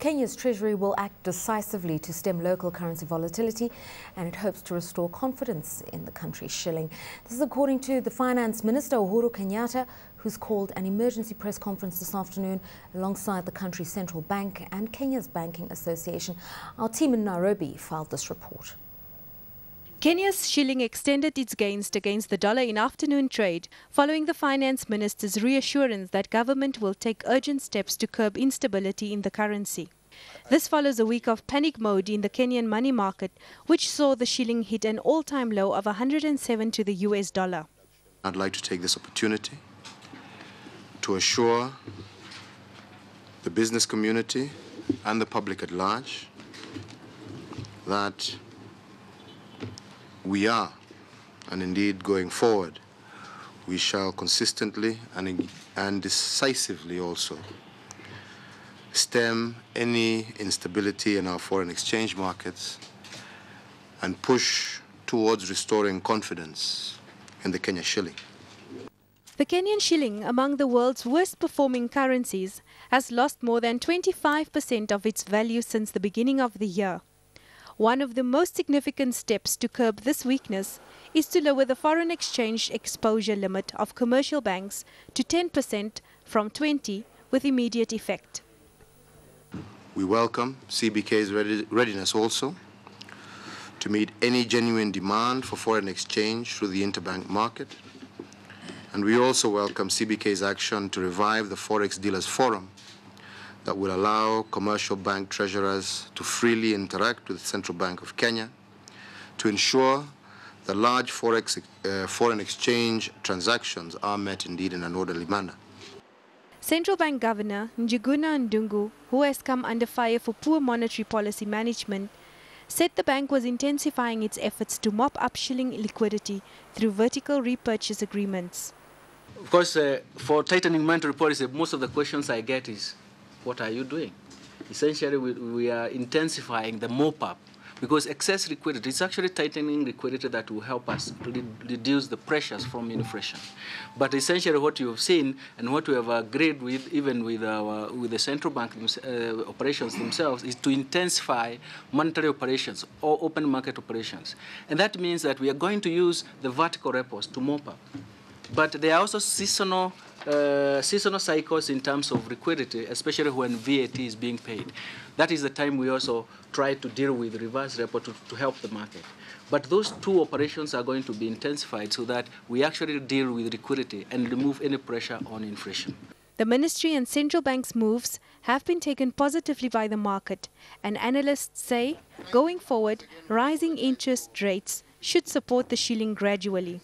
Kenya's Treasury will act decisively to stem local currency volatility, and it hopes to restore confidence in the country's shilling. This is according to the Finance Minister Uhuru Kenyatta, who's called an emergency press conference this afternoon alongside the country's central bank and Kenya's Banking Association. Our team in Nairobi filed this report. Kenya's shilling extended its gains against the dollar in afternoon trade following the finance minister's reassurance that government will take urgent steps to curb instability in the currency. This follows a week of panic mode in the Kenyan money market, which saw the shilling hit an all-time low of 107 to the US dollar. I'd like to take this opportunity to assure the business community and the public at large that we are, and indeed going forward, we shall consistently and decisively also stem any instability in our foreign exchange markets and push towards restoring confidence in the Kenya shilling. The Kenyan shilling, among the world's worst performing currencies, has lost more than 25% of its value since the beginning of the year. One of the most significant steps to curb this weakness is to lower the foreign exchange exposure limit of commercial banks to 10% from 20% with immediate effect. We welcome CBK's readiness also to meet any genuine demand for foreign exchange through the interbank market. And we also welcome CBK's action to revive the Forex Dealers Forum that will allow commercial bank treasurers to freely interact with the Central Bank of Kenya to ensure that large foreign exchange transactions are met indeed in an orderly manner. Central Bank Governor Njuguna Ndung'u, who has come under fire for poor monetary policy management, said the bank was intensifying its efforts to mop up shilling liquidity through vertical repurchase agreements. Of course, for tightening monetary policy, most of the questions I get is, what are you doing? Essentially, we are intensifying the mop-up because excess liquidity is actually tightening liquidity that will help us to reduce the pressures from inflation. But essentially, what you have seen and what we have agreed with, even with the central bank operations themselves, is to intensify monetary operations or open market operations, and that means that we are going to use the vertical repos to mop up. But there are also seasonal cycles in terms of liquidity, especially when VAT is being paid. That is the time we also try to deal with reverse repo to help the market. But those two operations are going to be intensified so that we actually deal with liquidity and remove any pressure on inflation. The ministry and central bank's moves have been taken positively by the market, and analysts say, going forward, rising interest rates should support the shilling gradually.